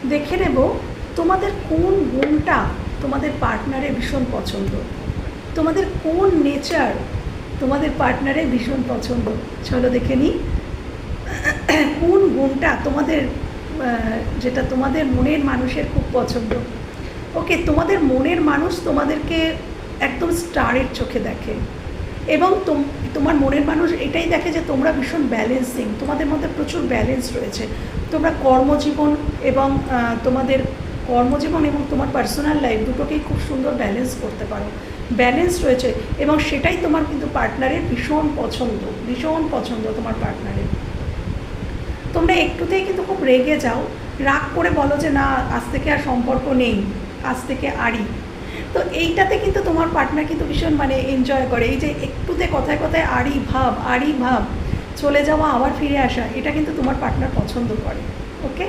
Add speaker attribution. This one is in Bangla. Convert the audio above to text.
Speaker 1: দেখে নেব তোমাদের কোন গুণটা তোমাদের পার্টনারের ভীষণ পছন্দ, তোমাদের কোন নেচার তোমাদের পার্টনারের ভীষণ পছন্দ। চলো দেখে নিই কোন গুণটা তোমাদের যেটা তোমাদের মনের মানুষের খুব পছন্দ। ওকে, তোমাদের মনের মানুষ তোমাদেরকে একদম স্টারের চোখে দেখে, এবং তোমার মনের মানুষ এটাই দেখে যে তোমরা ভীষণ ব্যালেন্সিং, তোমাদের মধ্যে প্রচুর ব্যালেন্স রয়েছে। তোমরা কর্মজীবন এবং তোমার পার্সোনাল লাইফ দুটোকেই খুব সুন্দর ব্যালেন্স করতে পারো, ব্যালেন্স রয়েছে, এবং সেটাই তোমার কিন্তু পার্টনারের ভীষণ পছন্দ তোমার পার্টনারের। তোমরা একটুতেই কিন্তু খুব রেগে যাও, রাগ করে বলো যে না আজ থেকে আর সম্পর্ক নেই, আজ থেকে আড়ি। তো এইটাতে কিন্তু তোমার পার্টনার কিন্তু ভীষণ এনজয় করে, এই যে একটুতে কথায় কথায় আড়ি ভাব চলে যাওয়া আবার ফিরে আসা, এটা কিন্তু তোমার পার্টনার পছন্দ করে। ওকে।